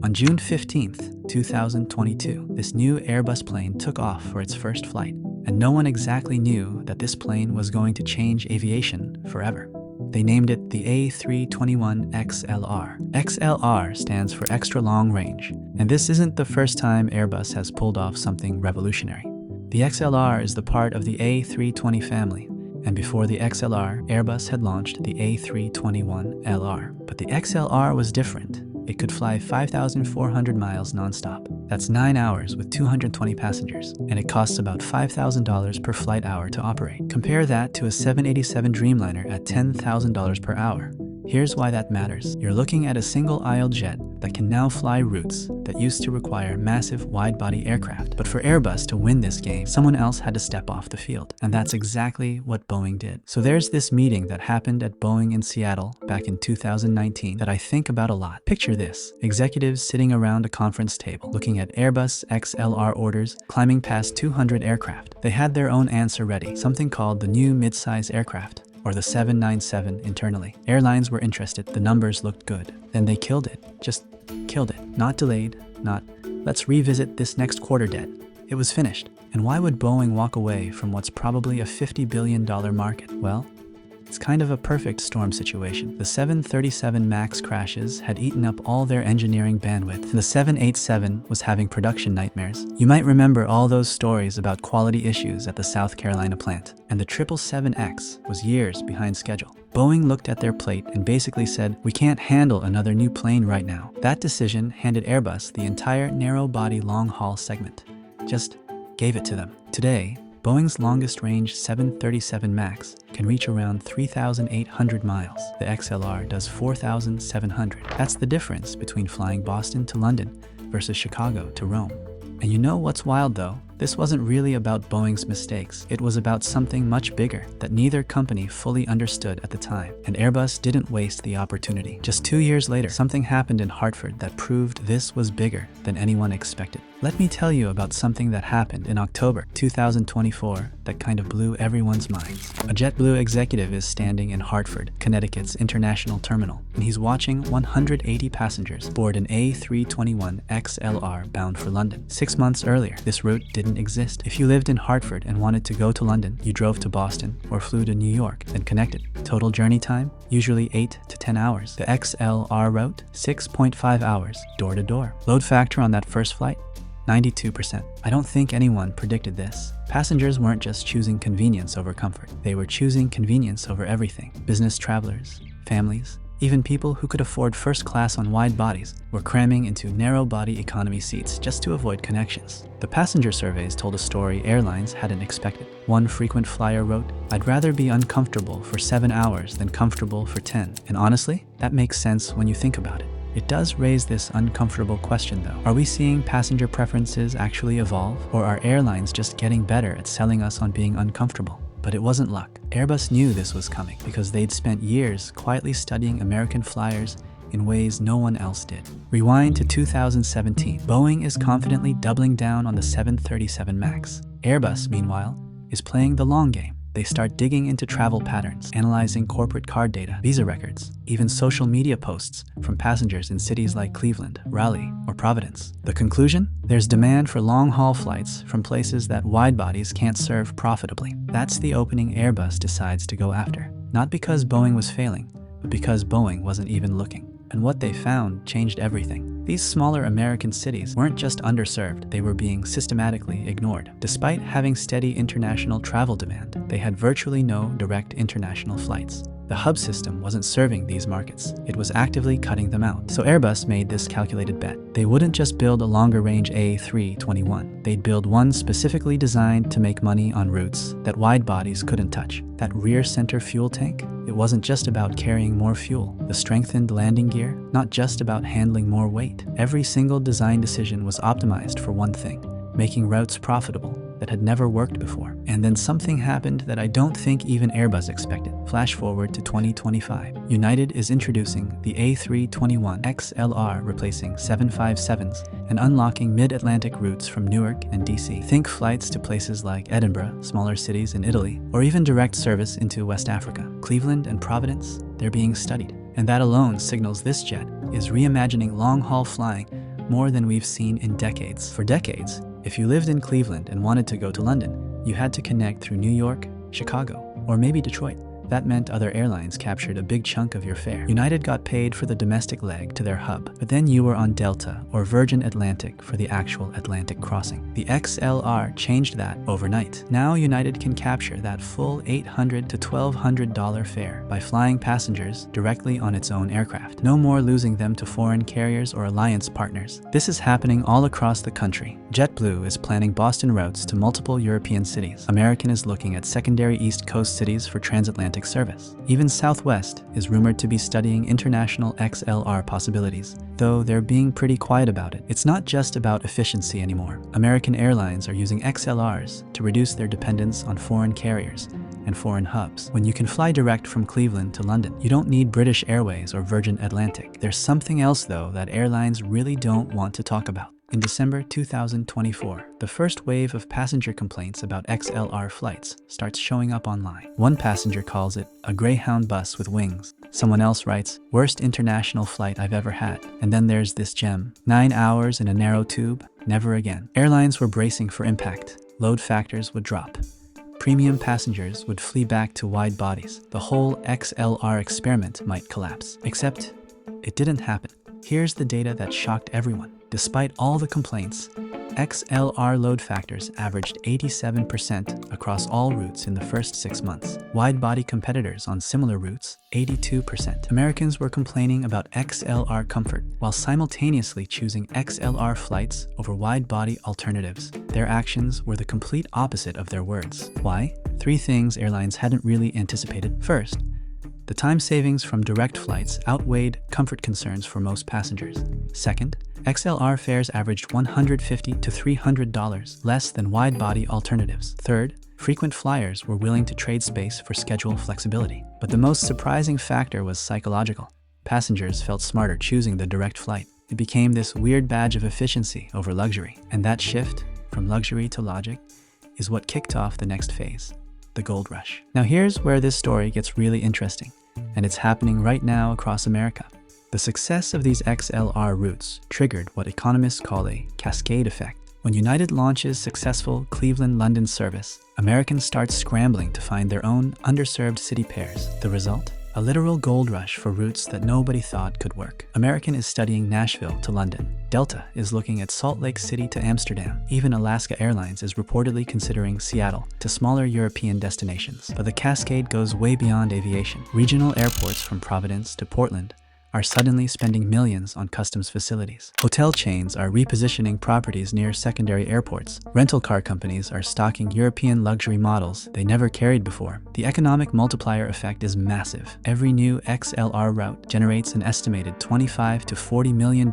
On June 15th, 2022, this new Airbus plane took off for its first flight, and no one exactly knew that this plane was going to change aviation forever. They named it the A321XLR. XLR stands for extra long range, and this isn't the first time Airbus has pulled off something revolutionary. The XLR is the part of the A320 family, and before the XLR, Airbus had launched the A321LR. But the XLR was different. It could fly 5,400 miles nonstop. That's 9 hours with 220 passengers, and it costs about $5,000 per flight hour to operate. Compare that to a 787 Dreamliner at $10,000 per hour. Here's why that matters. You're looking at a single-aisle jet that can now fly routes that used to require massive wide-body aircraft. But for Airbus to win this game, someone else had to step off the field. And that's exactly what Boeing did. So there's this meeting that happened at Boeing in Seattle back in 2019 that I think about a lot. Picture this: executives sitting around a conference table, looking at Airbus XLR orders, climbing past 200 aircraft. They had their own answer ready, something called the new mid-size aircraft, or the 797 internally. Airlines were interested, the numbers looked good. Then they killed it, just killed it. Not delayed, not, let's revisit this next quarter debt. It was finished. And why would Boeing walk away from what's probably a $50 billion market? Well, it's kind of a perfect storm situation. The 737 MAX crashes had eaten up all their engineering bandwidth, and the 787 was having production nightmares. You might remember all those stories about quality issues at the South Carolina plant, and the 777X was years behind schedule. Boeing looked at their plate and basically said, "We can't handle another new plane right now." That decision handed Airbus the entire narrow-body long-haul segment. Just gave it to them. Today, Boeing's longest-range 737 MAX can reach around 3,800 miles. The XLR does 4,700. That's the difference between flying Boston to London versus Chicago to Rome. And you know what's wild though? This wasn't really about Boeing's mistakes. It was about something much bigger that neither company fully understood at the time. And Airbus didn't waste the opportunity. Just 2 years later, something happened in Hartford that proved this was bigger than anyone expected. Let me tell you about something that happened in October 2024 that kind of blew everyone's minds. A JetBlue executive is standing in Hartford, Connecticut's international terminal, and he's watching 180 passengers board an A321XLR bound for London. 6 months earlier, this route didn't exist. If you lived in Hartford and wanted to go to London, you drove to Boston or flew to New York, then connected. Total journey time, usually 8 to 10 hours. The XLR route, 6.5 hours, door to door. Load factor on that first flight, 92%. I don't think anyone predicted this. Passengers weren't just choosing convenience over comfort. They were choosing convenience over everything. Business travelers, families, even people who could afford first class on wide bodies were cramming into narrow-body economy seats just to avoid connections. The passenger surveys told a story airlines hadn't expected. One frequent flyer wrote, "I'd rather be uncomfortable for 7 hours than comfortable for 10. And honestly, that makes sense when you think about it. It does raise this uncomfortable question though. Are we seeing passenger preferences actually evolve? Or are airlines just getting better at selling us on being uncomfortable? But it wasn't luck. Airbus knew this was coming because they'd spent years quietly studying American flyers in ways no one else did. Rewind to 2017. Boeing is confidently doubling down on the 737 MAX. Airbus, meanwhile, is playing the long game. They start digging into travel patterns, analyzing corporate card data, visa records, even social media posts from passengers in cities like Cleveland, Raleigh, or Providence. The conclusion? There's demand for long-haul flights from places that wide-bodies can't serve profitably. That's the opening Airbus decides to go after. Not because Boeing was failing, but because Boeing wasn't even looking. And what they found changed everything. These smaller American cities weren't just underserved, they were being systematically ignored. Despite having steady international travel demand, they had virtually no direct international flights. The hub system wasn't serving these markets. It was actively cutting them out. So Airbus made this calculated bet. They wouldn't just build a longer-range A321. They'd build one specifically designed to make money on routes that wide bodies couldn't touch. That rear center fuel tank? It wasn't just about carrying more fuel. The strengthened landing gear? Not just about handling more weight. Every single design decision was optimized for one thing: making routes profitable that had never worked before. And then something happened that I don't think even Airbus expected. Flash forward to 2025. United is introducing the A321XLR, replacing 757s and unlocking mid-Atlantic routes from Newark and DC. Think flights to places like Edinburgh, smaller cities in Italy, or even direct service into West Africa. Cleveland and Providence, they're being studied. And that alone signals this jet is reimagining long-haul flying more than we've seen in decades. For decades, if you lived in Cleveland and wanted to go to London, you had to connect through New York, Chicago, or maybe Detroit. That meant other airlines captured a big chunk of your fare. United got paid for the domestic leg to their hub, but then you were on Delta or Virgin Atlantic for the actual Atlantic crossing. The XLR changed that overnight. Now United can capture that full $800 to $1,200 fare by flying passengers directly on its own aircraft. No more losing them to foreign carriers or alliance partners. This is happening all across the country. JetBlue is planning Boston routes to multiple European cities. American is looking at secondary East Coast cities for transatlantic service. Even Southwest is rumored to be studying international XLR possibilities, though they're being pretty quiet about it. It's not just about efficiency anymore. American airlines are using XLRs to reduce their dependence on foreign carriers and foreign hubs. When you can fly direct from Cleveland to London, you don't need British Airways or Virgin Atlantic. There's something else though that airlines really don't want to talk about. In December 2024, the first wave of passenger complaints about XLR flights starts showing up online. One passenger calls it a Greyhound bus with wings. Someone else writes, worst international flight I've ever had. And then there's this gem, 9 hours in a narrow tube, never again. Airlines were bracing for impact. Load factors would drop. Premium passengers would flee back to wide bodies. The whole XLR experiment might collapse. Except, it didn't happen. Here's the data that shocked everyone. Despite all the complaints, XLR load factors averaged 87% across all routes in the first 6 months. Wide-body competitors on similar routes, 82%. Americans were complaining about XLR comfort while simultaneously choosing XLR flights over wide-body alternatives. Their actions were the complete opposite of their words. Why? 3 things airlines hadn't really anticipated. First, the time savings from direct flights outweighed comfort concerns for most passengers. Second, XLR fares averaged $150 to $300 less than wide-body alternatives. Third, frequent flyers were willing to trade space for schedule flexibility. But the most surprising factor was psychological. Passengers felt smarter choosing the direct flight. It became this weird badge of efficiency over luxury. And that shift from luxury to logic is what kicked off the next phase, the gold rush. Now here's where this story gets really interesting, and it's happening right now across America. The success of these XLR routes triggered what economists call a cascade effect. When United launches successful Cleveland-London service, Americans start scrambling to find their own underserved city pairs. The result? A literal gold rush for routes that nobody thought could work. American is studying Nashville to London. Delta is looking at Salt Lake City to Amsterdam. Even Alaska Airlines is reportedly considering Seattle to smaller European destinations. But the cascade goes way beyond aviation. Regional airports from Providence to Portland are suddenly spending millions on customs facilities. Hotel chains are repositioning properties near secondary airports. Rental car companies are stocking European luxury models they never carried before. The economic multiplier effect is massive. Every new XLR route generates an estimated $25 to $40 million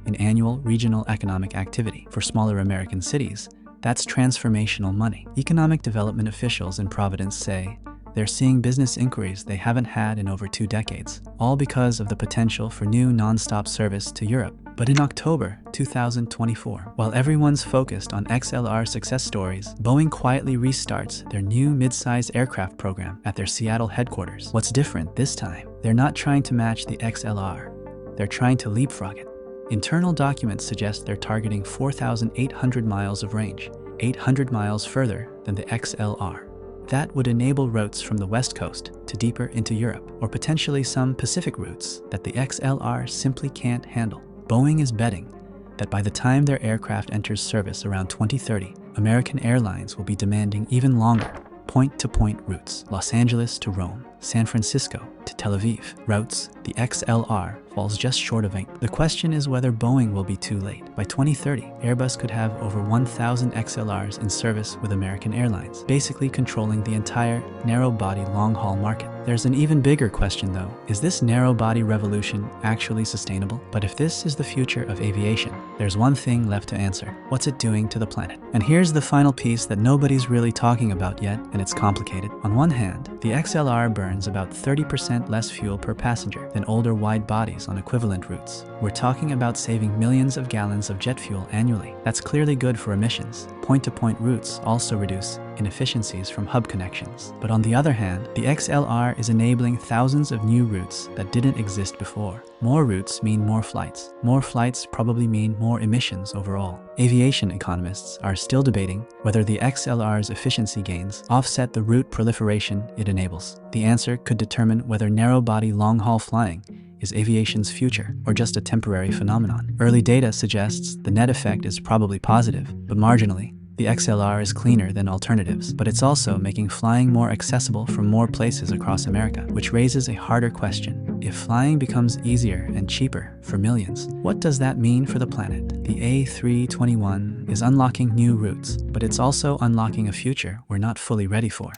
in annual regional economic activity. For smaller American cities, that's transformational money. Economic development officials in Providence say they're seeing business inquiries they haven't had in over 2 decades, all because of the potential for new non-stop service to Europe. But in October 2024, while everyone's focused on XLR success stories, Boeing quietly restarts their new mid-size aircraft program at their Seattle headquarters. What's different this time? They're not trying to match the XLR. They're trying to leapfrog it. Internal documents suggest they're targeting 4,800 miles of range, 800 miles further than the XLR. That would enable routes from the West Coast to deeper into Europe, or potentially some Pacific routes that the XLR simply can't handle. Boeing is betting that by the time their aircraft enters service around 2030, American Airlines will be demanding even longer point-to-point routes. Los Angeles to Rome, San Francisco to Tel Aviv. Routes the XLR falls just short of 8. The question is whether Boeing will be too late. By 2030, Airbus could have over 1,000 XLRs in service with American Airlines, basically controlling the entire narrow-body long-haul market. There's an even bigger question though. Is this narrow-body revolution actually sustainable? But if this is the future of aviation, there's one thing left to answer. What's it doing to the planet? And here's the final piece that nobody's really talking about yet, and it's complicated. On one hand, the XLR burns about 30% less fuel per passenger than older wide bodies on equivalent routes. We're talking about saving millions of gallons of jet fuel annually. That's clearly good for emissions. Point-to-point routes also reduce inefficiencies from hub connections. But on the other hand, the XLR is enabling thousands of new routes that didn't exist before. More routes mean more flights. More flights probably mean more emissions overall. Aviation economists are still debating whether the XLR's efficiency gains offset the route proliferation it enables. The answer could determine whether narrow-body long-haul flying is aviation's future or just a temporary phenomenon. Early data suggests the net effect is probably positive, but marginally. The XLR is cleaner than alternatives, but it's also making flying more accessible from more places across America, which raises a harder question. If flying becomes easier and cheaper for millions, what does that mean for the planet? The A321 is unlocking new routes, but it's also unlocking a future we're not fully ready for.